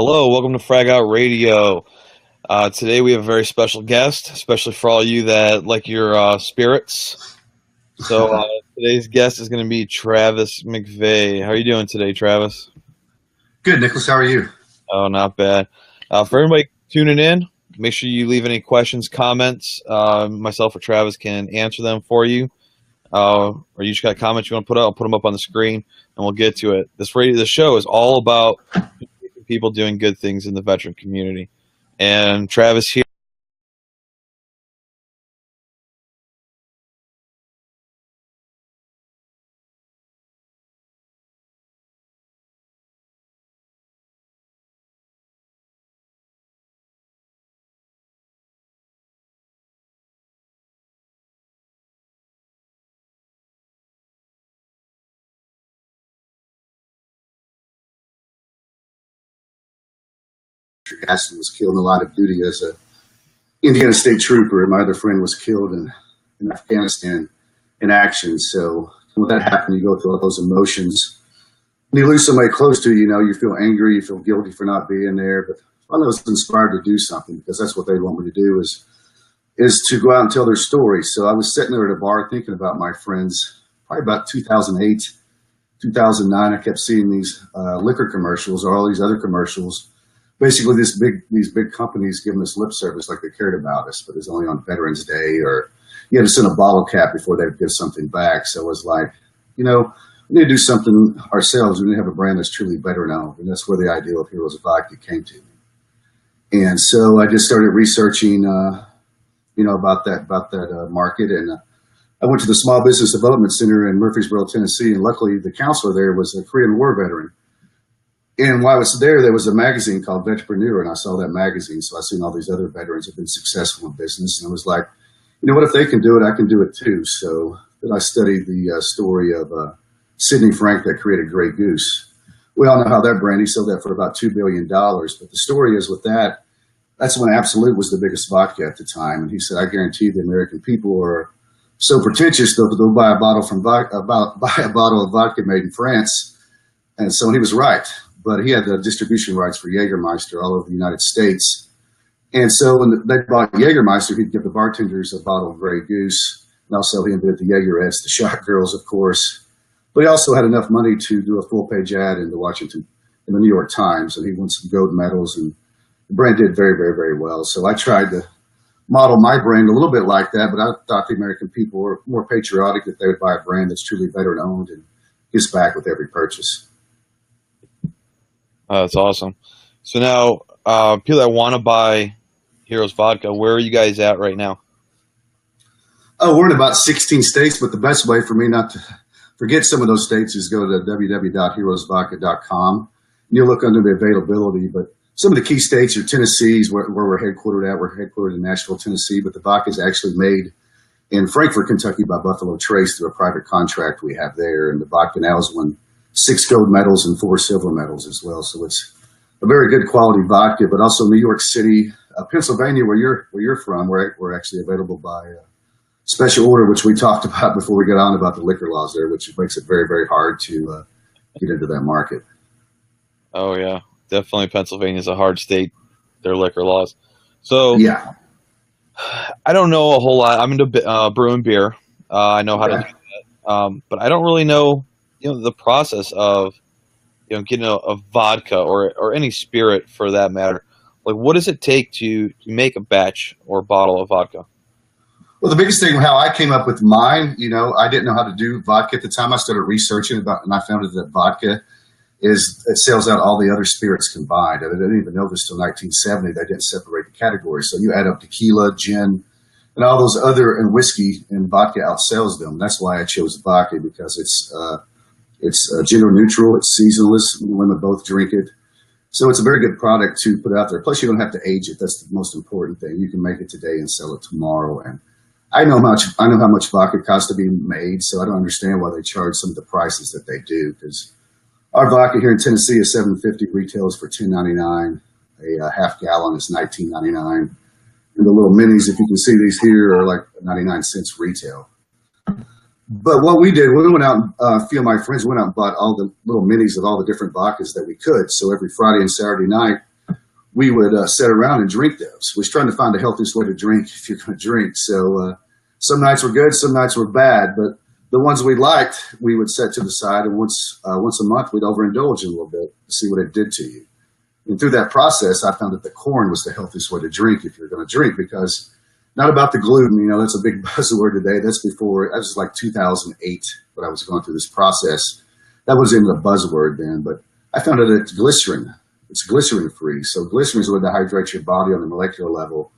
Hello, welcome to Frag Radio. Today we have a very special guest, especially for all you that like your spirits. Today's guest is going to be Travis McVey. How are you doing today, Travis? Good, Nicholas. How are you? Oh, not bad. For everybody tuning in, make sure you leave any questions, comments. Myself or Travis can answer them for you. Or you just got comments you want to put up, I'll put them up on the screen, and we'll get to it. This show is all about people doing good things in the veteran community. And Travis here. Gaston was killed in the line of duty as a Indiana State Trooper, and my other friend was killed in Afghanistan in action. So when that happened, you go through all those emotions. When you lose somebody close to you, you feel angry, you feel guilty for not being there. But I was inspired to do something because that's what they want me to do is to go out and tell their story. So I was sitting there at a bar thinking about my friends, probably about 2008, 2009. I kept seeing these liquor commercials or all these other commercials. Basically, these big companies giving us lip service like they cared about us, but it's only on Veterans Day, or you had to send a bottle cap before they'd give something back. So it was like, we need to do something ourselves. We need to have a brand that's truly veteran-owned, and that's where the idea of Heroes Vodka came to me. And so I just started researching, about that market, and I went to the Small Business Development Center in Murfreesboro, Tennessee, and luckily the counselor there was a Korean War veteran. And while I was there was a magazine called Vetrepreneur, and I saw that magazine. So I seen all these other veterans have been successful in business, and I was like, what if they can do it? I can do it too. So then I studied the story of Sidney Frank that created Grey Goose. We all know how that brand, he sold that for about $2 billion. But the story is with that's when Absolute was the biggest vodka at the time. And he said, I guarantee the American people are so pretentious they'll buy a bottle of vodka made in France. And so he was right. But he had the distribution rights for Jägermeister all over the United States. And so when they bought Jägermeister, he'd give the bartenders a bottle of Grey Goose. And also he invented the Jägerettes, the shot girls, of course. But he also had enough money to do a full-page ad in the New York Times. And he won some gold medals. And the brand did very, very, very well. So I tried to model my brand a little bit like that. But I thought the American people were more patriotic if they would buy a brand that's truly veteran-owned and gives back with every purchase. That's awesome. So now, people that want to buy Heroes Vodka, where are you guys at right now? Oh, we're in about 16 states, but the best way for me not to forget some of those states is go to www.heroesvodka.com. You'll look under the availability, but some of the key states are Tennessee's where we're headquartered at. We're headquartered in Nashville, Tennessee, but the vodka is actually made in Frankfort, Kentucky by Buffalo Trace through a private contract we have there. And the vodka now has won 6 gold medals and 4 silver medals as well. So it's a very good quality vodka, but also New York City, Pennsylvania, where you're from, we're actually available by special order, which we talked about before we got on about the liquor laws there, which makes it very, very hard to get into that market. Oh, yeah. Definitely Pennsylvania is a hard state, their liquor laws. So yeah, I don't know a whole lot. I'm into brewing beer. I know how to do that. But I don't really know the process of getting a vodka or any spirit for that matter. Like, what does it take to make a batch or bottle of vodka? Well, the biggest thing, how I came up with mine, I didn't know how to do vodka at the time. I started researching about, and I found that vodka it sells out all the other spirits combined. I didn't even know this till 1970. They didn't separate the categories. So you add up tequila, gin, and all those other, and whiskey, and vodka outsells them. That's why I chose vodka, because it's gender neutral, it's seasonless, women both drink it. So it's a very good product to put out there. Plus, you don't have to age it. That's the most important thing. You can make it today and sell it tomorrow. And I know how much vodka costs to be made, so I don't understand why they charge some of the prices that they do. Because our vodka here in Tennessee is $7.50, retails for $10.99. A half gallon is $19.99. And the little minis, if you can see these here, are like 99 cents retail. But what we did, we went out, a few of my friends went out and bought all the little minis of all the different vodkas that we could. So every Friday and Saturday night, we would sit around and drink those. We was trying to find the healthiest way to drink if you're going to drink. So some nights were good, some nights were bad, but the ones we liked, we would set to the side, and once a month we'd overindulge a little bit to see what it did to you. And through that process, I found that the corn was the healthiest way to drink if you're going to drink, because not about the gluten, you know, that's a big buzzword today. That's before, that was like 2008 when I was going through this process. That wasn't a buzzword then, but I found that it's glycerin. It's glycerin free. So glycerin is what dehydrates your body on the molecular level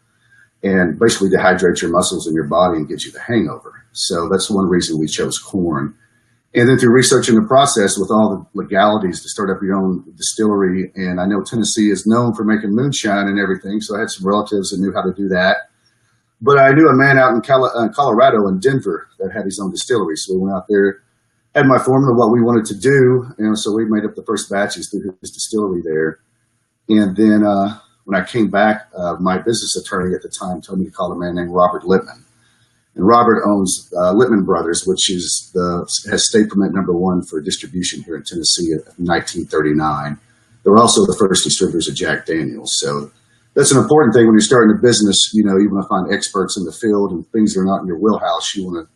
and basically dehydrates your muscles in your body and gets you the hangover. So that's one reason we chose corn. And then through researching the process with all the legalities to start up your own distillery, and I know Tennessee is known for making moonshine and everything, so I had some relatives that knew how to do that. But I knew a man out in Colorado in Denver that had his own distillery, so we went out there, had my formula, what we wanted to do, and so we made up the first batches through his distillery there. And then when I came back, my business attorney at the time told me to call a man named Robert Lippman. And Robert owns Lippman Brothers, which has state permit #1 for distribution here in Tennessee in 1939. They were also the first distributors of Jack Daniels. So that's an important thing when you're starting a business. You know, you want to find experts in the field, and things that are not in your wheelhouse, you want to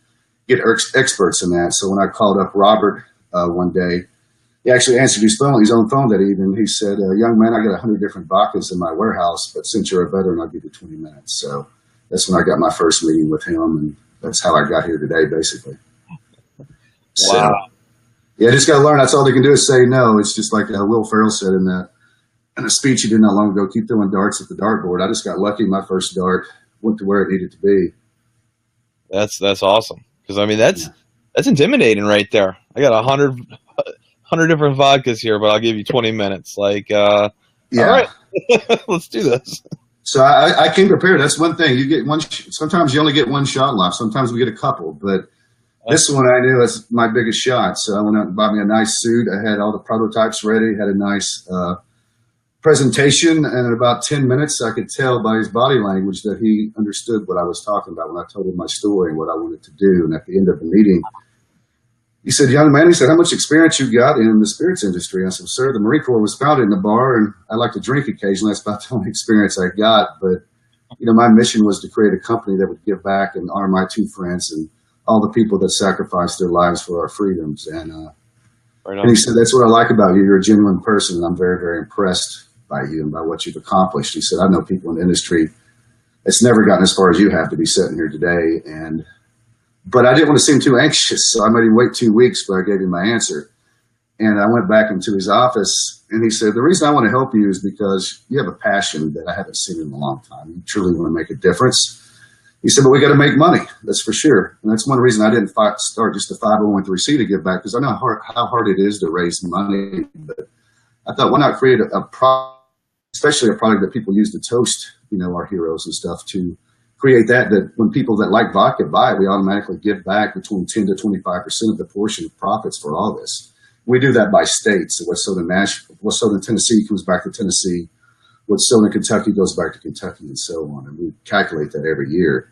get experts in that. So when I called up Robert one day, he actually answered his own phone that evening. He said, young man, I got 100 different vodkas in my warehouse, but since you're a veteran, I'll give you 20 minutes. So that's when I got my first meeting with him, and that's how I got here today, basically. Wow. So, yeah, just got to learn. That's all they can do is say no. It's just like Will Ferrell said in a speech he did not long ago, keep throwing darts at the dartboard. I just got lucky. My first dart went to where it needed to be. That's awesome. Because, I mean, that's intimidating right there. I got 100 different vodkas here, but I'll give you 20 minutes. Like, yeah. All right, let's do this. So I came prepared. That's one thing. You get one. Sometimes you only get one shot in life. Sometimes we get a couple. But this one I knew was my biggest shot. So I went out and bought me a nice suit. I had all the prototypes ready. Had a nice presentation. And in about 10 minutes, I could tell by his body language that he understood what I was talking about when I told him my story and what I wanted to do. And at the end of the meeting, he said, young man, he said, how much experience you got in the spirits industry? I said, sir, the Marine Corps was founded in a bar, and I like to drink occasionally. That's about the only experience I got. But, you know, my mission was to create a company that would give back and honor my two friends and all the people that sacrificed their lives for our freedoms. And he said, that's what I like about you. You're a genuine person, and I'm very, very impressed by you and by what you've accomplished. He said, I know people in the industry that's never gotten as far as you have to be sitting here today. But I didn't want to seem too anxious, so I made him wait 2 weeks before I gave him my answer. And I went back into his office, and he said, the reason I want to help you is because you have a passion that I haven't seen in a long time. You truly want to make a difference. He said, but we got to make money, that's for sure. And that's one reason I didn't start just a 501(c) to give back, because I know how hard it is to raise money. But I thought, why not create a product, especially a product that people use to toast, you know, our heroes and stuff, to create that when people that like vodka buy it, we automatically give back between 10 to 25% of the portion of profits for all this. We do that by states. So what's sold in Tennessee comes back to Tennessee. What's sold in Kentucky goes back to Kentucky, and so on. And we calculate that every year.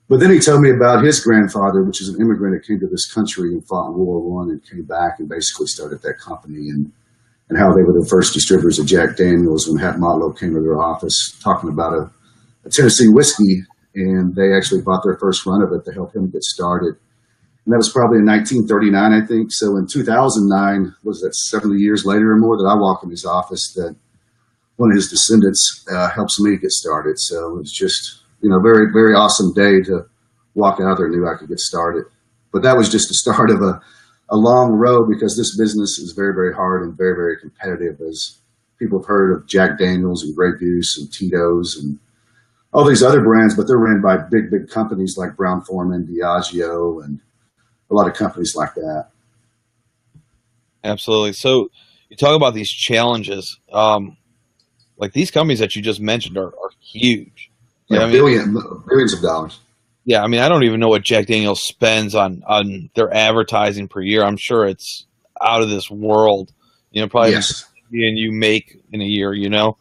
But then he told me about his grandfather, which is an immigrant that came to this country and fought in World War I and came back and basically started that company, and how they were the first distributors of Jack Daniels when Hat Motlow came to their office talking about a Tennessee whiskey. And they actually bought their first run of it to help him get started. And that was probably in 1939, I think. So in 2009, was that 70 years later or more, that I walked in his office, that one of his descendants helps me get started. So it was just, you know, very, very awesome day to walk out there and knew I could get started. But that was just the start of a long road, because this business is very, very hard and very, very competitive, as people have heard of Jack Daniels and Grey Goose and Tito's and all these other brands, but they're ran by big, big companies like Brown-Forman, Diageo, and a lot of companies like that. Absolutely. So you talk about these challenges. Like these companies that you just mentioned are huge. Yeah, billions of dollars. Yeah, I mean, I don't even know what Jack Daniel's spends on their advertising per year. I'm sure it's out of this world. You know, probably and you make in a year, you know.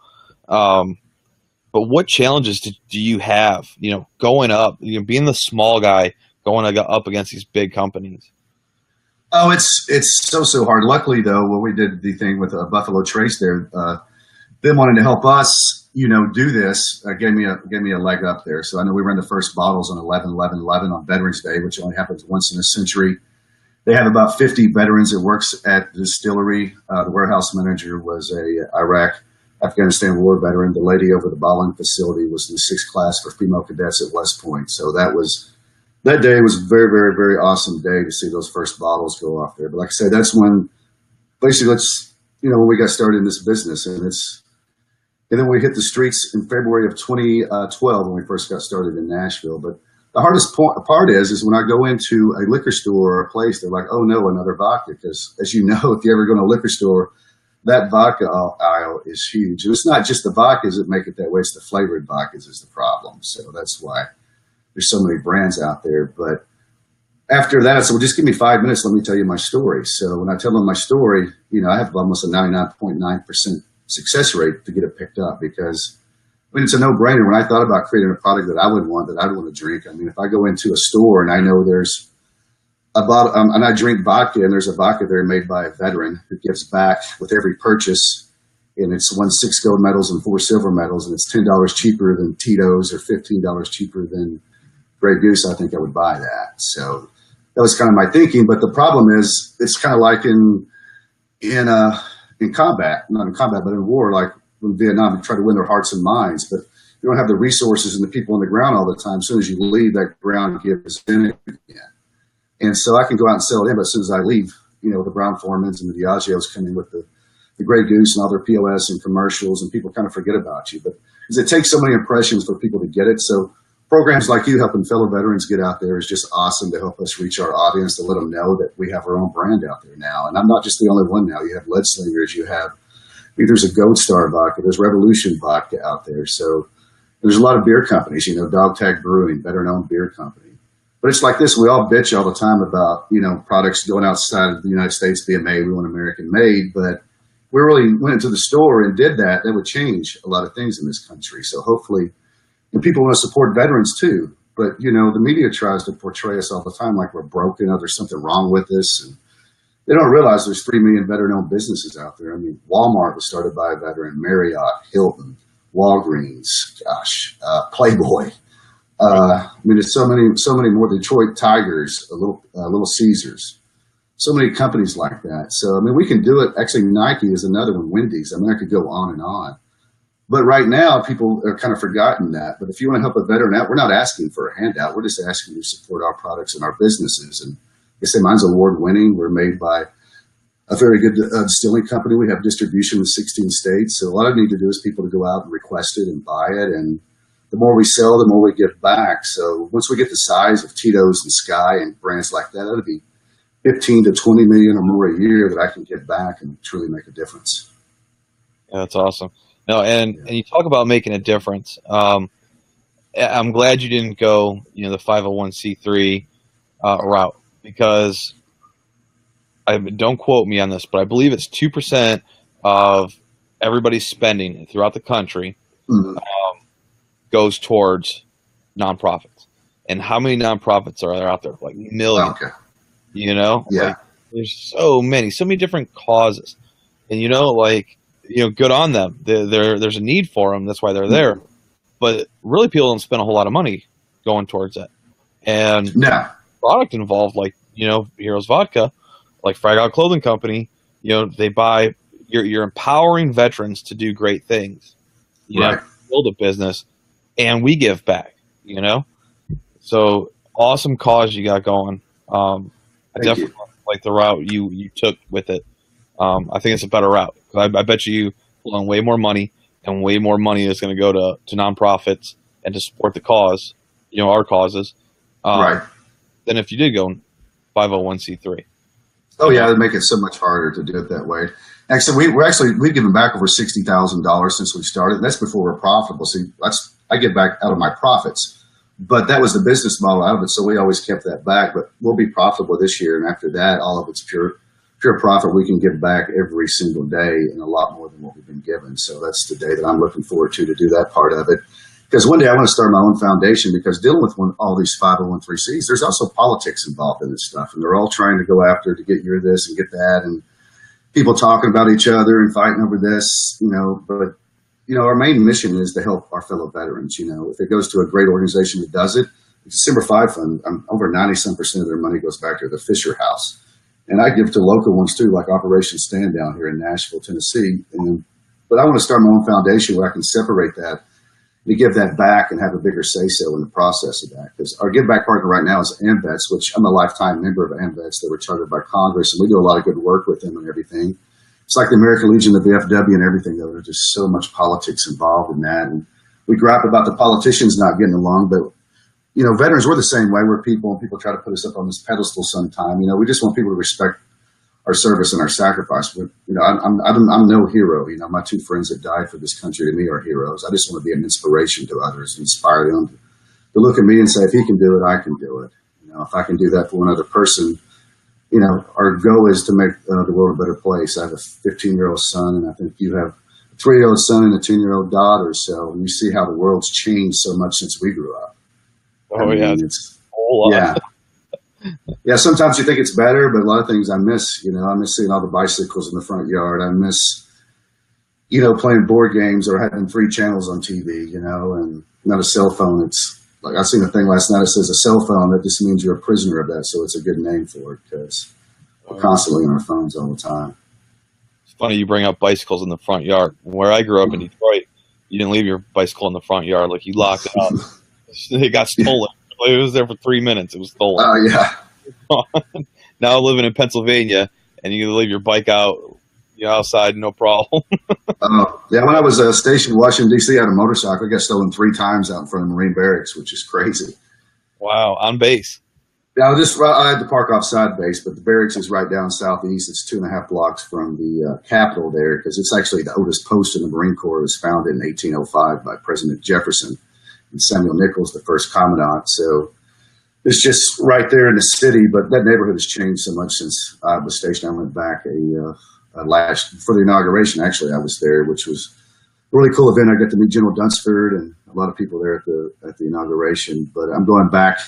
But what challenges do you have, you know, going up, you know, being the small guy, going up against these big companies? Oh, it's so hard. Luckily, though, when we did the thing with Buffalo Trace there, them wanting to help us, do this, gave me a leg up there. So I know we ran the first bottles on 11/11/11 on Veterans Day, which only happens once in a century. They have about 50 veterans that works at the distillery. The warehouse manager was a Afghanistan war veteran. The lady over the bottling facility was in the 6th class for female cadets at West Point. So that day was a very, very, very awesome day to see those first bottles go off there. But like I said, that's when basically when we got started in this business, and then we hit the streets in February of 2012 when we first got started in Nashville. But the hardest part is when I go into a liquor store or a place, they're like, "Oh no, another vodka." Because as you know, if you ever go to a liquor store, that vodka aisle is huge. And it's not just the vodkas that make it that way; it's the flavored vodkas is the problem. So that's why there's so many brands out there. But after that, so just give me 5 minutes. Let me tell you my story. So when I tell them my story, I have almost a 99.9% success rate to get it picked up, because it's a no-brainer. When I thought about creating a product that I would want, that I'd want to drink, if I go into a store and I know there's a bottle, and I drink vodka, and there's a vodka there made by a veteran who gives back with every purchase, and it's won 6 gold medals and 4 silver medals, and it's $10 cheaper than Tito's or $15 cheaper than Grey Goose, I think I would buy that. So that was kind of my thinking. But the problem is, it's kind of like in combat, not in combat, but in war, like in Vietnam, you try to win their hearts and minds, but you don't have the resources and the people on the ground all the time. As soon as you leave, that ground gives in again. And so I can go out and sell it in, but as soon as I leave, the Brown Foremans and the Diageos come in with the Grey Goose and all their POS and commercials, and people kind of forget about you. But because it takes so many impressions for people to get it. So programs like you helping fellow veterans get out there is just awesome to help us reach our audience, to let them know that we have our own brand out there now. And I'm not just the only one now. You have Lead Slingers, there's a Gold Star vodka, there's Revolution vodka out there. So there's a lot of beer companies, Dog Tag Brewing, better known beer company. But it's like this, we all bitch all the time about, products going outside of the United States being made. We want American made, but we really went into the store and did that. That would change a lot of things in this country. So hopefully, and people want to support veterans too. But, the media tries to portray us all the time like we're broken, or there's something wrong with us. And they don't realize there's 3 million veteran-owned businesses out there. Walmart was started by a veteran, Marriott, Hilton, Walgreens, Playboy. There's so many more. Detroit Tigers, Little Caesars. So many companies like that. So, we can do it. Actually, Nike is another one, Wendy's. I could go on and on. But right now, people are kind of forgotten that. But if you want to help a veteran out, we're not asking for a handout. We're just asking you to support our products and our businesses. And I say mine's award-winning. We're made by a very good distilling company. We have distribution in 16 states. So all I need to do is people to go out and request it and buy it. And the more we sell, the more we give back. So once we get the size of Tito's and Sky and brands like that, that'll be 15 to 20 million or more a year that I can give back and truly make a difference. Yeah, that's awesome. No, and you talk about making a difference. I'm glad you didn't go, the 501c3 route, because don't quote me on this, but I believe it's 2% of everybody's spending throughout the country goes towards nonprofits. And how many nonprofits are there out there? Like millions. Okay. Like, there's so many different causes, and good on them. There's a need for them. That's why they're there. But really, people don't spend a whole lot of money going towards it. And product involved, like Heroes Vodka, like Frag Clothing Company. They buy. You're empowering veterans to do great things. Build a business, and we give back. So awesome cause you got going. I definitely like the route you took with it. I think it's a better route. I bet you pull in way more money, and way more money is going to go to nonprofits and to support the cause, our causes, than if you did go 501c3. Oh yeah, it'd make it so much harder to do it that way. Actually, we've given back over $60,000 since we started. That's before we're profitable. See, I get back out of my profits. But that was the business model out of it, so we always kept that back. But we'll be profitable this year, and after that, all of it's pure profit. We can give back every single day, and a lot more than what we've been given. So that's the day that I'm looking forward to do that part of it. Because one day I want to start my own foundation, because dealing with all these 501(c)(3)s, there's also politics involved in this stuff, and they're all trying to go after to get your this and get that, and people talking about each other and fighting over this, But our main mission is to help our fellow veterans. If it goes to a great organization that does it, the December 5 Fund, over 90-some% of their money goes back to the Fisher House. And I give to local ones too, like Operation Stand Down here in Nashville, Tennessee. But I want to start my own foundation where I can separate that to give that back and have a bigger say-so in the process of that. Because our give back partner right now is AMVETS, which I'm a lifetime member of AMVETS. They were chartered by Congress, and we do a lot of good work with them and everything. It's like the American Legion, the VFW, and everything, though. There's just so much politics involved in that. And we gripe about the politicians not getting along, but, veterans, we're the same way. We're people, and people try to put us up on this pedestal sometime. We just want people to respect our service and our sacrifice. But, I'm no hero. My two friends that died for this country, to me, are heroes. I just want to be an inspiration to others, inspire them to look at me and say, if he can do it, I can do it. If I can do that for one other person, our goal is to make the world a better place. I have a 15-year-old son, and I think you have a 3-year-old son and a 10-year-old daughter. So you see how the world's changed so much since we grew up. It's a whole lot. Yeah, sometimes you think it's better, but a lot of things I miss. I miss seeing all the bicycles in the front yard. I miss, playing board games or having 3 channels on TV, and not a cell phone. It's like I seen a thing last night that says a cell phone. That just means you're a prisoner of that. So it's a good name for it because we're constantly on our phones all the time. It's funny you bring up bicycles in the front yard. Where I grew up in Detroit, you didn't leave your bicycle in the front yard. Like, you locked it up. It got stolen. It was there for 3 minutes. It was stolen. Oh, yeah. Now living in Pennsylvania, and you can leave your bike out, outside, no problem. Yeah. When I was stationed in Washington, D.C., I had a motorcycle. It got stolen 3 times out in front of Marine Barracks, which is crazy. Wow. On base. Yeah, I had to park offside base, but the barracks is right down southeast. It's 2.5 blocks from the Capitol there, because it's actually the oldest post in the Marine Corps. It was founded in 1805 by President Jefferson and Samuel Nichols, the first commandant. So it's just right there in the city, but that neighborhood has changed so much since I was stationed. I went back for the inauguration. Actually, I was there, which was a really cool event. I got to meet General Dunsford and a lot of people there at the inauguration. But I'm going back.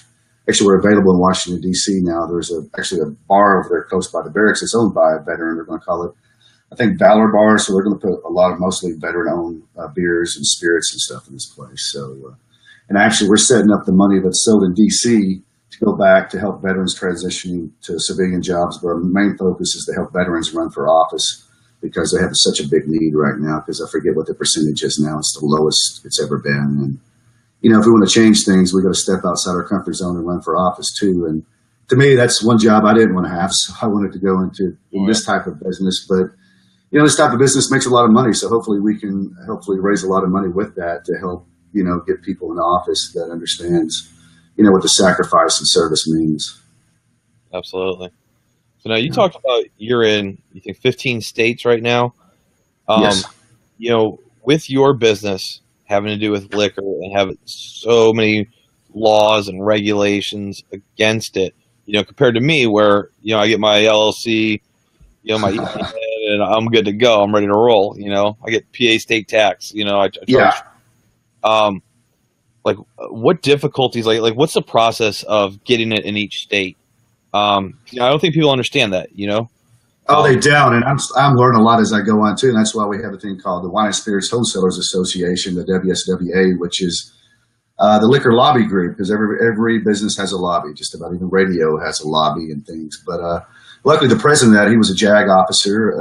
Actually, we're available in Washington, D.C. now. There's actually a bar over there close by the barracks. It's owned by a veteran. They're going to call it, I think, Valor Bar. So we're going to put a lot of mostly veteran-owned beers and spirits and stuff in this place. So, and actually, we're setting up the money that's sold in D.C. to go back to help veterans transitioning to civilian jobs. But our main focus is to help veterans run for office because they have such a big need right now. Because I forget what the percentage is now. It's the lowest it's ever been. And if we want to change things, we got to step outside our comfort zone and run for office too. And to me, that's one job I didn't want to have. So I wanted to go into this type of business. But this type of business makes a lot of money. So hopefully we can raise a lot of money with that to help get people in office that understands what the sacrifice and service means. Absolutely. So now you talked about you're in, you think 15 states right now. Yes. With your business having to do with liquor and having so many laws and regulations against it, compared to me where, I get my LLC, my EPN, and I'm good to go. I'm ready to roll. I get PA state tax, I charge. Like, what difficulties, like what's the process of getting it in each state? I don't think people understand that, Oh, they don't, and I'm learning a lot as I go on too, and that's why we have a thing called the Wine and Spirits Wholesalers Association, the WSWA, which is the liquor lobby group, because every business has a lobby. Just about even radio has a lobby and things. But luckily, the president of that, he was a JAG officer,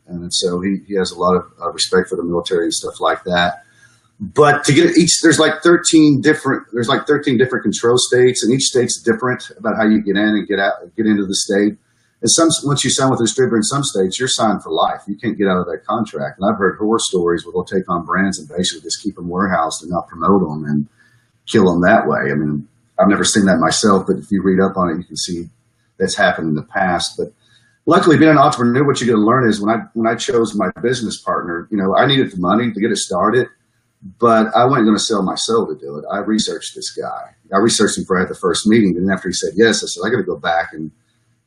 and so he has a lot of respect for the military and stuff like that. But to get there's like 13 different control states, and each state's different about how you get in and get into the state. And once you sign with a distributor in some states, you're signed for life. You can't get out of that contract. And I've heard horror stories where they'll take on brands and basically just keep them warehoused and not promote them and kill them that way. I mean, I've never seen that myself, but if you read up on it, you can see that's happened in the past. But luckily, being an entrepreneur, what you got to learn is when I chose my business partner, I needed the money to get it started, but I wasn't going to sell my soul to do it. I researched this guy. I researched him before I had the first meeting, and after he said yes, I said I got to go back and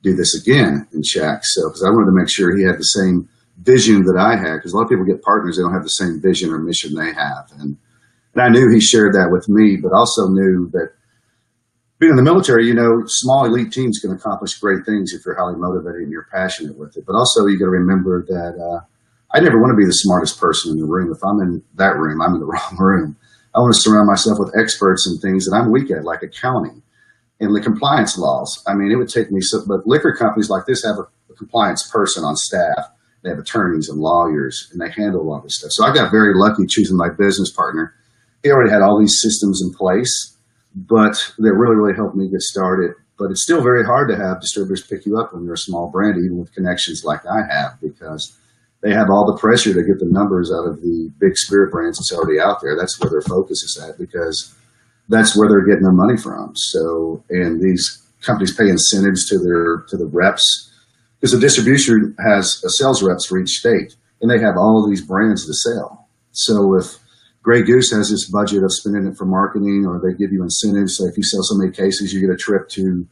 do this again in Shaq. So, because I wanted to make sure he had the same vision that I had, because a lot of people get partners, they don't have the same vision or mission they have. And I knew he shared that with me, but also knew that being in the military, small elite teams can accomplish great things if you're highly motivated and you're passionate with it. But also you got to remember that I never want to be the smartest person in the room. If I'm in that room, I'm in the wrong room. I want to surround myself with experts in things that I'm weak at, like accounting and the compliance laws. I mean, it would take me but liquor companies like this have a compliance person on staff. They have attorneys and lawyers, and they handle all this stuff. So I got very lucky choosing my business partner. He already had all these systems in place, but they really helped me get started. But it's still very hard to have distributors pick you up when you're a small brand, even with connections like I have, because they have all the pressure to get the numbers out of the big spirit brands that's already out there. That's where their focus is at, because that's where they're getting their money from. So, and these companies pay incentives to the reps, because the distribution has a sales reps for each state, and they have all of these brands to sell. So if Grey Goose has this budget of spending it for marketing, or they give you incentives, so if you sell so many cases, you get a trip to,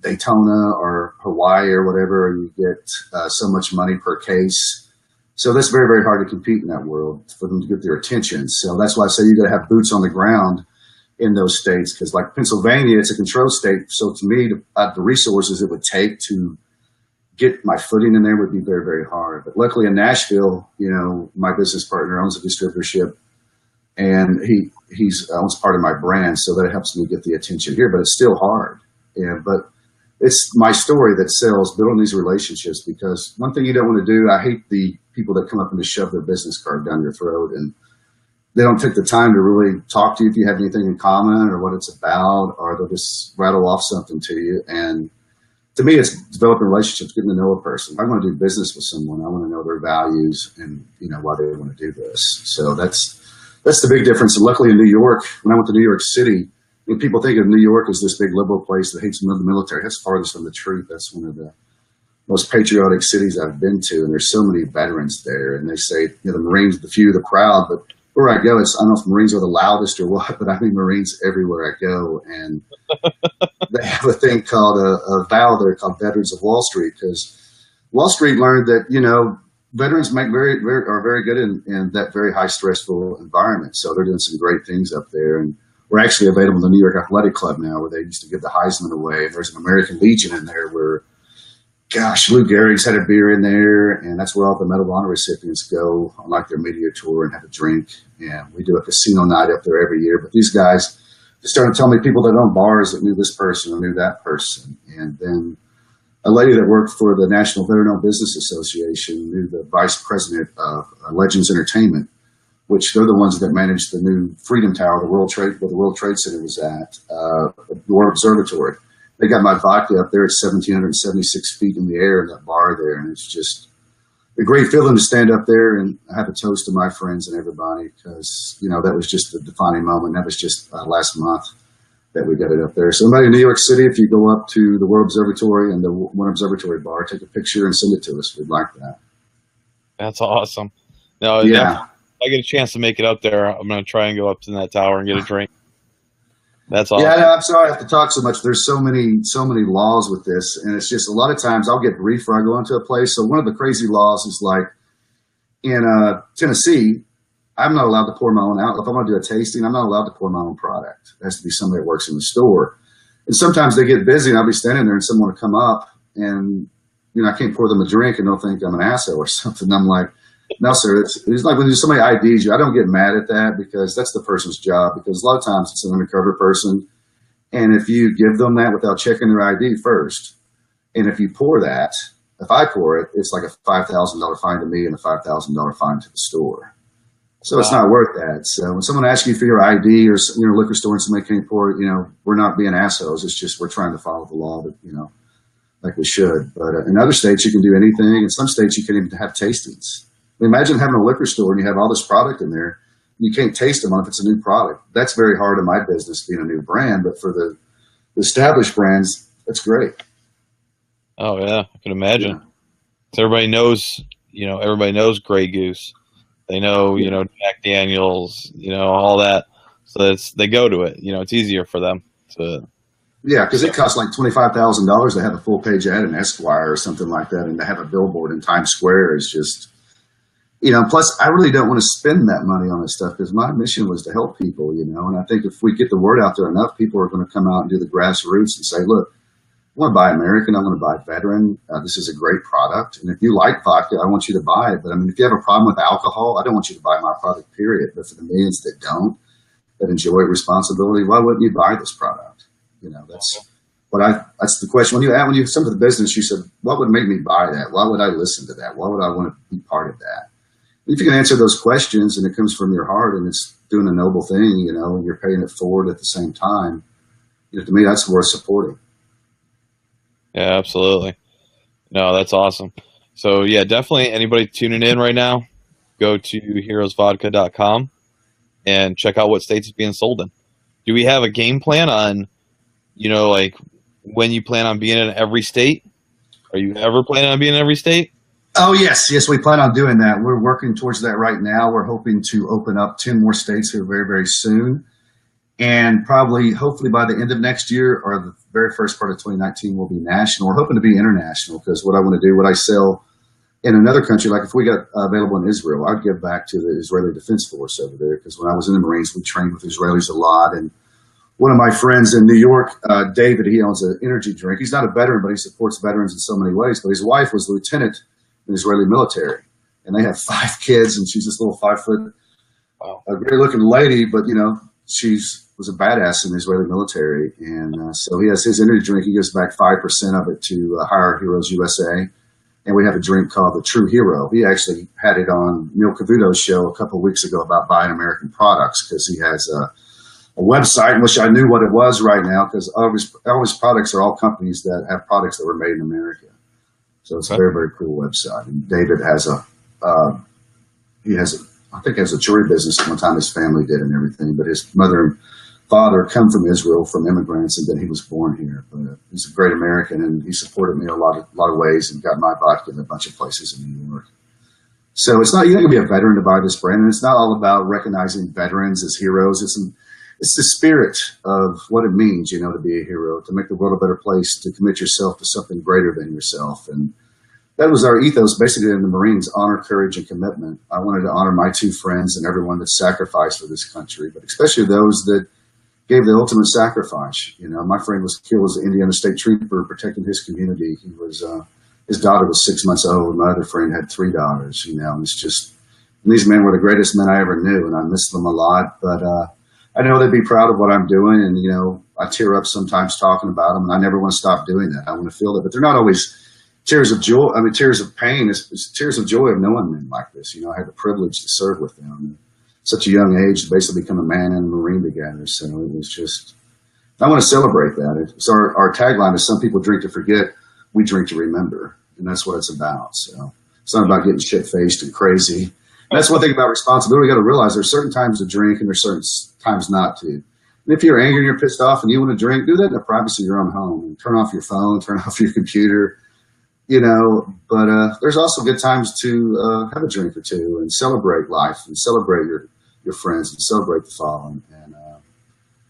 Daytona or Hawaii or whatever, and you get so much money per case. So that's very hard to compete in that world for them to get their attention. So that's why I say you got to have boots on the ground in those states, because like Pennsylvania, it's a control state. So to me, the resources it would take to get my footing in there would be very hard. But luckily in Nashville, my business partner owns a distributorship, and he's owns part of my brand, so that helps me get the attention here. But it's still hard. Yeah, but it's my story that sells, building these relationships, because one thing you don't want to do, I hate the people that come up and just shove their business card down your throat, and they don't take the time to really talk to you if you have anything in common or what it's about, or they'll just rattle off something to you. And to me, it's developing relationships, getting to know a person. If I want to do business with someone, I want to know their values and why they want to do this. So that's the big difference. And luckily in New York, when I went to New York City, people think of New York as this big liberal place that hates the military. That's farthest from the truth. That's one of the most patriotic cities I've been to, and there's so many veterans there. And they say, the Marines, the few, the proud, but where I go, I don't know if Marines are the loudest or what, but I mean Marines everywhere I go. And they have a thing called a vow there called Veterans of Wall Street, because Wall Street learned that, veterans are very good in that very high stressful environment. So they're doing some great things up there. And we're actually available in the New York Athletic Club now, where they used to give the Heisman away. And there's an American Legion in there where, Lou Gehrig's had a beer in there, and that's where all the Medal of Honor recipients go on like their media tour and have a drink. And we do a casino night up there every year. But these guys just started telling me people that own bars that knew this person or knew that person. And then a lady that worked for the National Veteran-Owned Business Association knew the vice president of Legends Entertainment, which they're the ones that managed the new Freedom Tower, where the World Trade Center was at, the World Observatory. They got my vodka up there at 1,776 feet in the air in that bar there, and it's just a great feeling to stand up there and have a toast to my friends and everybody, because that was just the defining moment. That was just last month that we got it up there. So anybody in New York City, if you go up to the World Observatory and the One Observatory bar, take a picture and send it to us. We'd like that. That's awesome. No, yeah. If I get a chance to make it up there, I'm going to try and go up to that tower and get a drink. That's awesome. Yeah, no, I'm sorry I have to talk so much. There's so many laws with this, and it's just a lot of times I'll get briefed when I go into a place. So one of the crazy laws is like in Tennessee, I'm not allowed to pour my own out. If I'm going to do a tasting, I'm not allowed to pour my own product. It has to be somebody that works in the store. And sometimes they get busy, and I'll be standing there, and someone will come up, and I can't pour them a drink, and they'll think I'm an asshole or something. I'm like, no, sir. It's like when somebody IDs you, I don't get mad at that, because that's the person's job. Because a lot of times it's an undercover person, and if you give them that without checking their ID first, and if you pour that, if I pour it, it's like a $5,000 fine to me and a $5,000 fine to the store. So it's not worth that. So when someone asks you for your ID, or liquor store and somebody can't pour it, we're not being assholes. It's just we're trying to follow the law, but like we should. But in other states you can do anything. In some states you can't even have tastings. Imagine having a liquor store and you have all this product in there. You can't taste them if it's a new product. That's very hard in my business, being a new brand. But for the established brands, that's great. Oh yeah, I can imagine. Yeah. So everybody knows Grey Goose. They know, Jack Daniels, all that. So they go to it. It's easier for them to. Yeah, because it costs like $25,000 to have a full page ad in Esquire or something like that, and to have a billboard in Times Square is just. Plus I really don't want to spend that money on this stuff, because my mission was to help people, and I think if we get the word out there enough, people are going to come out and do the grassroots and say, look, want to buy American. I want to buy veteran. This is a great product. And if you like vodka, I want you to buy it. But I mean, if you have a problem with alcohol, I don't want you to buy my product, period. But for the millions that don't, that enjoy responsibility, why wouldn't you buy this product? You know, that's the question. When you come to the business, you said, what would make me buy that? Why would I listen to that? Why would I want to be part of that? If you can answer those questions and it comes from your heart and it's doing a noble thing, you know, and you're paying it forward at the same time, you know, to me, that's worth supporting. Yeah, absolutely. No, that's awesome. So yeah, definitely anybody tuning in right now, go to heroesvodka.com and check out what states it's being sold in. Do we have a game plan on, you know, like when you plan on being in every state? Are you ever planning on being in every state? Oh, yes, we plan on doing that. We're working towards that right now. We're hoping to open up 10 more states here very, very soon. And probably, hopefully by the end of next year or the very first part of 2019 will be national. We're hoping to be international because what I want to do, what I sell in another country, like if we got available in Israel, I'd give back to the Israeli Defense Force over there because when I was in the Marines, we trained with Israelis a lot. And one of my friends in New York, David, he owns an energy drink. He's not a veteran, but he supports veterans in so many ways. But his wife was a lieutenant in the Israeli military. And they have 5 kids, and she's this little 5-foot, great-looking lady, but, you know, was a badass in the Israeli military. And so he has his energy drink. He gives back 5% of it to Hire Heroes USA. And we have a drink called the True Hero. He actually had it on Neil Cavuto's show a couple of weeks ago about buying American products because he has a website, which I knew what it was right now because all his products are all companies that have products that were made in America. So it's a very, very cool website. And David has I think has a jewelry business at one time his family did and everything, but his mother and father come from Israel from immigrants, and then he was born here. But he's a great American, and he supported me in a lot of ways and got my vodka in a bunch of places in New York. So you're not going to be a veteran to buy this brand, and it's not all about recognizing veterans as heroes. It's the spirit of what it means, you know, to be a hero, to make the world a better place, to commit yourself to something greater than yourself. And that was our ethos, basically, in the Marines: honor, courage, and commitment. I wanted to honor my 2 friends and everyone that sacrificed for this country, but especially those that gave the ultimate sacrifice. You know, my friend was killed as an Indiana State Trooper protecting his community. He was, his daughter was 6 months old. My other friend had 3 daughters, you know, and it's just, and these men were the greatest men I ever knew, and I miss them a lot. But I know they'd be proud of what I'm doing, and, you know, I tear up sometimes talking about them, and I never want to stop doing that. I want to feel that, but they're not always tears of joy. I mean, tears of pain. It's tears of joy of knowing men like this. You know, I had the privilege to serve with them at such a young age to basically become a man and a Marine together. So it was just, I want to celebrate that. So our tagline is: some people drink to forget, we drink to remember. And that's what it's about. So it's not about getting shit-faced and crazy. And that's one thing about responsibility. You got to realize there's certain times to drink and there's certain times not to. And if you're angry and you're pissed off and you want to drink, do that in the privacy of your own home. Turn off your phone, turn off your computer, you know. But there's also good times to have a drink or two and celebrate life and celebrate your friends and celebrate the fallen. And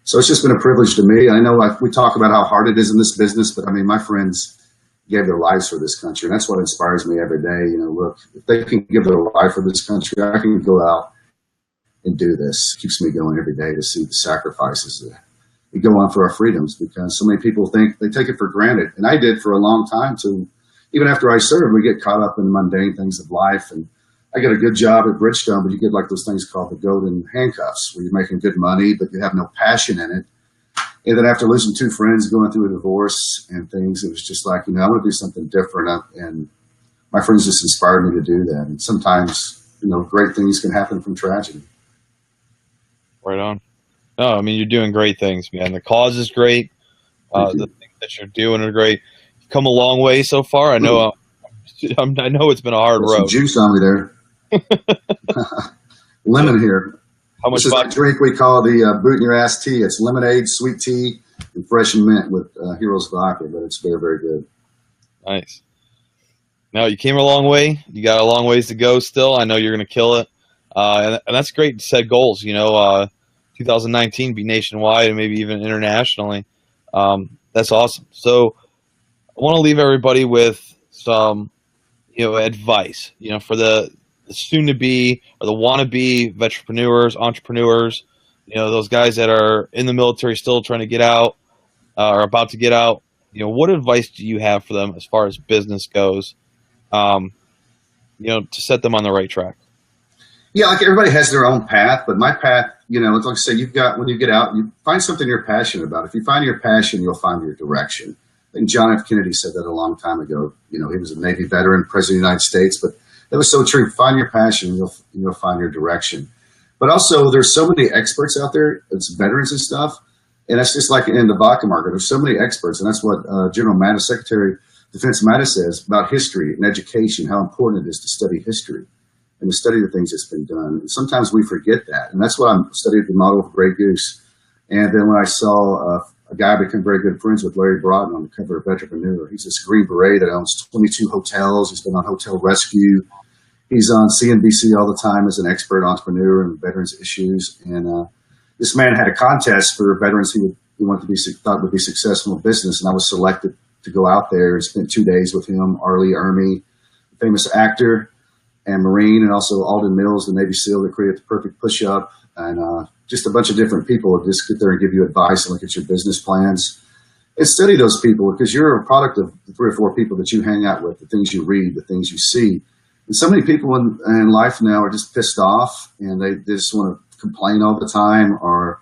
so it's just been a privilege to me. I know we talk about how hard it is in this business, but I mean, my friends gave their lives for this country, and that's what inspires me every day. You know, look, if they can give their life for this country, I can go out and do this. It keeps me going every day to see the sacrifices that we go on for our freedoms, because so many people think they take it for granted, and I did for a long time too. Even after I served, we get caught up in mundane things of life, and I got a good job at Bridgestone, but you get like those things called the golden handcuffs, where you're making good money, but you have no passion in it. And then after losing 2 friends, going through a divorce and things, it was just like, you know, I want to do something different. And my friends just inspired me to do that. And sometimes, you know, great things can happen from tragedy. Right on. No, I mean, you're doing great things, man. The cause is great. The things that you're doing are great. You've come a long way so far. I know. I know it's been a hard road. Some juice on me there. Lemon here. How much? This is a drink we call the boot in your ass tea. It's lemonade, sweet tea, and fresh mint with Heroes Vodka, but it's very, very good. Nice. Now, you came a long way. You got a long ways to go still. I know you're going to kill it. And that's great to set goals. You know, 2019 be nationwide and maybe even internationally. That's awesome. So I want to leave everybody with some, you know, advice, you know, for the soon-to-be or the wanna-be veteranpreneurs, entrepreneurs, you know, those guys that are in the military still trying to get out or about to get out. what advice do you have for them as far as business goes? To set them on the right track. Yeah, like everybody has their own path, but my path, it's like I say, when you get out, you find something you're passionate about. If you find your passion, you'll find your direction. I think John F. Kennedy said that a long time ago. He was a Navy veteran, President of the United States, but that was so true. Find your passion, and you'll find your direction. But also, there's so many experts out there. It's veterans and stuff, and that's just like in the vodka market. There's so many experts, and that's what General Mattis, Secretary of Defense Mattis, says about history and education, how important it is to study history and to study the things that's been done. And sometimes we forget that, and that's why I'm studying the model of Grey Goose. And then when I saw a guy become very good friends with Larry Broughton on the cover of Entrepreneur, he's this Green Beret that owns 22 hotels. He's been on Hotel Rescue. He's on CNBC all the time as an expert entrepreneur and veterans issues. And this man had a contest for veterans he thought would be successful in business, and I was selected to go out there and spend 2 days with him. Arlie Ermy, famous actor and Marine, and also Alden Mills, the Navy SEAL that created the perfect push-up, and just a bunch of different people who just get there and give you advice and look at your business plans. And study those people, because you're a product of the 3 or 4 people that you hang out with, the things you read, the things you see. And so many people in life now are just pissed off, and they just want to complain all the time, or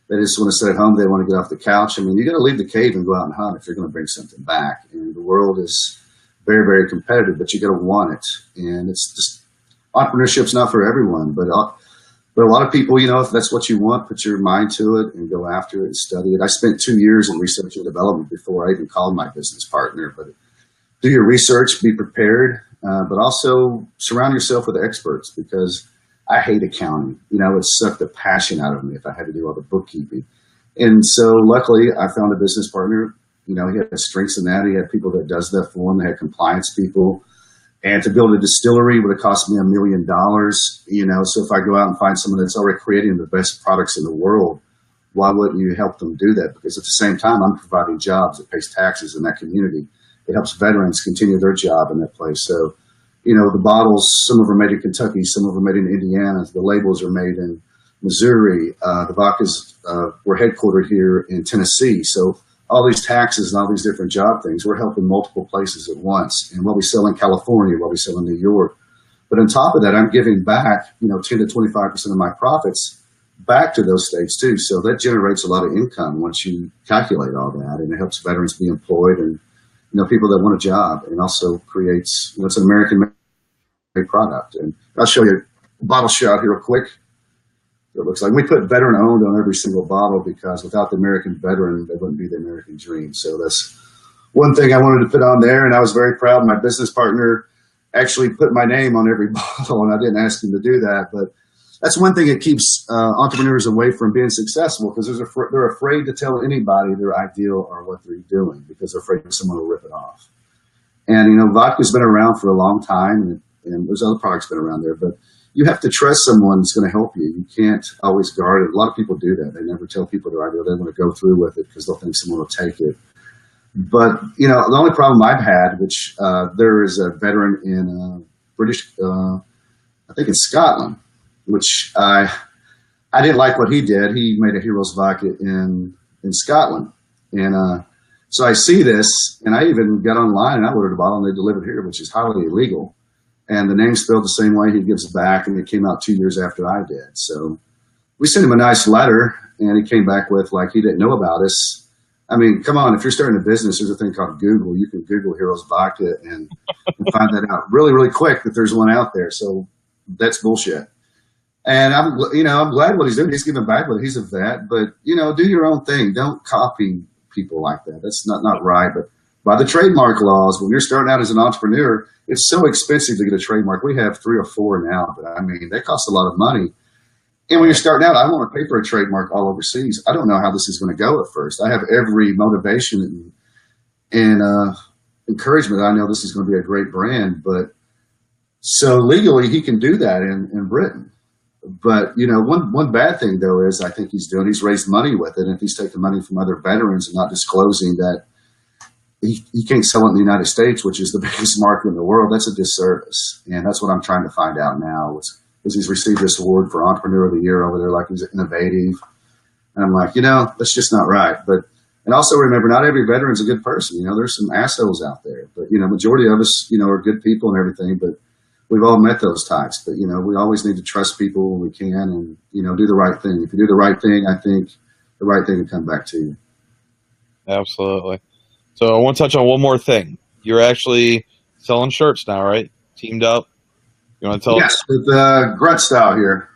they just want to sit at home. They want to get off the couch. I mean, you got to leave the cave and go out and hunt if you're going to bring something back. And the world is very, very competitive, but you got to want it. And it's just, entrepreneurship's not for everyone, but a lot of people, if that's what you want, put your mind to it and go after it and study it. I spent 2 years in research and development before I even called my business partner. But do your research, be prepared, but also surround yourself with experts, because I hate accounting. It sucked the passion out of me if I had to do all the bookkeeping. And so luckily I found a business partner. He had strengths in that. He had people that does that for him. They had compliance people. And to build a distillery would have cost me $1 million. So if I go out and find someone that's already creating the best products in the world, why wouldn't you help them do that? Because at the same time, I'm providing jobs. It pays taxes in that community. It helps veterans continue their job in that place. So, the bottles, some of them are made in Kentucky, some of them are made in Indiana. The labels are made in Missouri. The vodkas were headquartered here in Tennessee. So all these taxes and all these different job things, we're helping multiple places at once. And what we sell in California, what we sell in New York. But on top of that, I'm giving back, 10 to 25% of my profits back to those states too. So that generates a lot of income once you calculate all that, and it helps veterans be employed and, people that want a job, and also creates, it's an American-made product. And I'll show you a bottle shot here real quick. It looks like we put veteran owned on every single bottle, because without the American veteran, there wouldn't be the American dream. So that's one thing I wanted to put on there. And I was very proud. My business partner actually put my name on every bottle, and I didn't ask him to do that. But that's one thing that keeps entrepreneurs away from being successful, because they're afraid to tell anybody their ideal or what they're doing, because they're afraid someone will rip it off. And, vodka's been around for a long time, and there's other products been around there, but you have to trust someone that's going to help you. You can't always guard it. A lot of people do that. They never tell people their idea. They want to go through with it because they'll think someone will take it. But, the only problem I've had, which there is a veteran in I think in Scotland, which I didn't like what he did. He made a Heroes Vodka in Scotland. And so I see this, and I even got online and I ordered a bottle, and they delivered here, which is highly illegal. And the name's spelled the same way. He gives back, and it came out 2 years after I did. So we sent him a nice letter, and he came back with, like, he didn't know about us. I mean, come on, if you're starting a business, there's a thing called Google. You can Google Heroes Vodka and find that out really, really quick that there's one out there. So that's bullshit. And I'm glad what he's doing. He's giving back, but he's a vet. But, do your own thing. Don't copy people like that. That's not right. But by the trademark laws, when you're starting out as an entrepreneur, it's so expensive to get a trademark. We have 3 or 4 now, but I mean, they cost a lot of money. And when you're starting out, I want to pay for a trademark all overseas. I don't know how this is going to go at first. I have every motivation and encouragement. I know this is going to be a great brand, but so legally he can do that in Britain. But, one bad thing, though, is I think he's raised money with it. And if he's taking money from other veterans and not disclosing that he can't sell it in the United States, which is the biggest market in the world, that's a disservice. And that's what I'm trying to find out now is he's received this award for Entrepreneur of the Year over there, like he's innovative. And I'm like, that's just not right. But And also remember, not every veteran's a good person. You know, there's some assholes out there, but you know, majority of us, you know, are good people and everything. But we've all met those types. But you know, we always need to trust people when we can, and you know, do the right thing. If you do the right thing, I think the right thing will come back to you. Absolutely. So I want to touch on one more thing. You're actually selling shirts now, right? Teamed up. You want to tell Yes, us? with Grunt Style here.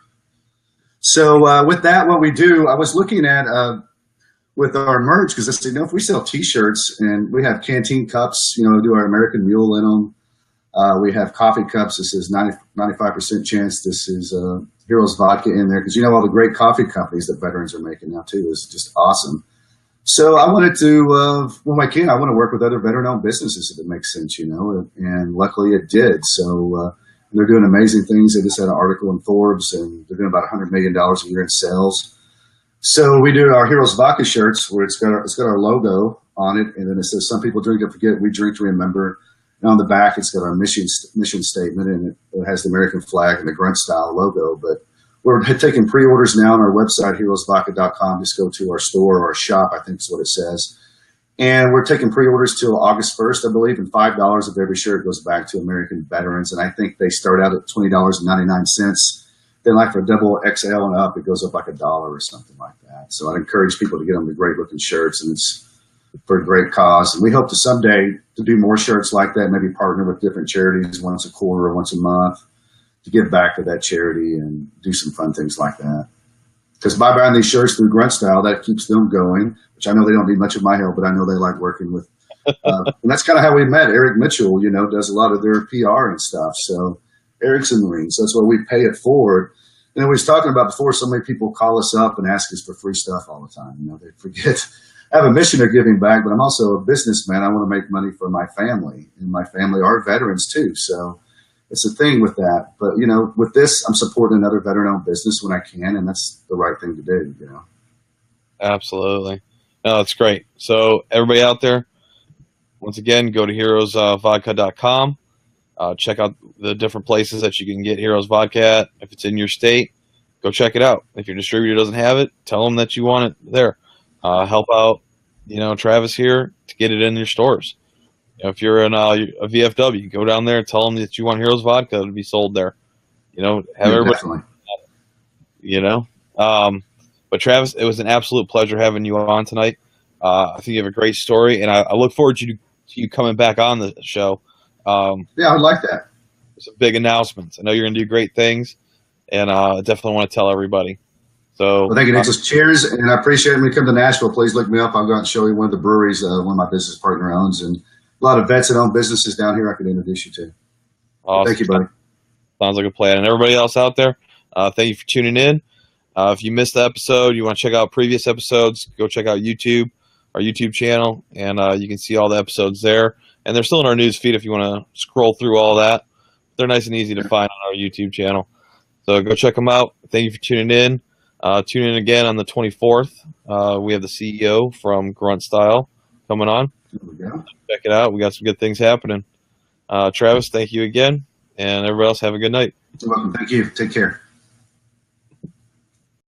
So with that, what we do, I was looking at with our merch, because I said, you know, if we sell T-shirts and we have canteen cups, you know, do our American Mule in them. We have coffee cups. This is 95% chance this is Heroes Vodka in there, because you know all the great coffee companies that veterans are making now too is just awesome. So I wanted to, when I can, I want to work with other veteran-owned businesses if it makes sense, you know, and luckily it did. So they're doing amazing things. They just had an article in Forbes, and they're doing about $100 million a year in sales. So we do our Heroes Vodka shirts where it's got our logo on it, and then it says, "Some people drink to forget, we drink to remember." And on the back, it's got our mission statement, and it has the American flag and the Grunt Style logo. But we're taking pre-orders now on our website, heroesvodka.com. Just go to our store or our shop, I think is what it says. And we're taking pre-orders till August 1st, I believe, and $5 of every shirt goes back to American veterans. And I think they start out at $20.99. Then like for double XL and up, it goes up like $1 or something like that. So I'd encourage people to get them the great looking shirts, and it's for a great cause. And we hope to someday to do more shirts like that, maybe partner with different charities once a quarter or once a month to give back to that charity and do some fun things like that. Because by buying these shirts through Grunt Style, that keeps them going, which I know they don't need much of my help, but I know they like working with. And that's kind of how we met. Eric Mitchell, you know, does a lot of their PR and stuff. So Eric's a Marine, so that's why we pay it forward. And we was talking about before, so many people call us up and ask us for free stuff all the time. You know, they forget. I have a mission of giving back, but I'm also a businessman. I want to make money for my family, and my family are veterans too. So it's a thing with that. But, you know, with this, I'm supporting another veteran-owned business when I can, and that's the right thing to do, you know. Absolutely. No, that's great. So everybody out there, once again, go to heroesvodka.com. Check out the different places that you can get Heroes Vodka at. If it's in your state, go check it out. If your distributor doesn't have it, tell them that you want it there. Help out, you know, Travis here to get it in your stores. You know, if you're in a VFW, go down there and tell them that you want Heroes Vodka to be sold there. You know, have everybody. Definitely. You know, but Travis, it was an absolute pleasure having you on tonight. I think you have a great story, and I look forward to you coming back on the show. Yeah, I would like that. Some big announcements. I know you're going to do great things, and I definitely want to tell everybody. So, well, thank you, Nicholas. Cheers, and I appreciate it. When you come to Nashville, please look me up. I'll go out and show you one of the breweries one of my business partner owns, and a lot of vets that own businesses down here I could introduce you to. awesome. Thank you, buddy. Sounds like a plan. And everybody else out there, thank you for tuning in. If you missed the episode, you want to check out previous episodes, go check out YouTube, our YouTube channel, and you can see all the episodes there. And they're still in our news feed if you want to scroll through all that. They're nice and easy to find on our YouTube channel. So go check them out. Thank you for tuning in. Tune in again on the 24th. We have the CEO from Grunt Style coming on. There we go. Check it out. We got some good things happening. Travis, thank you again. And everybody else, have a good night. You're welcome. Thank you. Take care.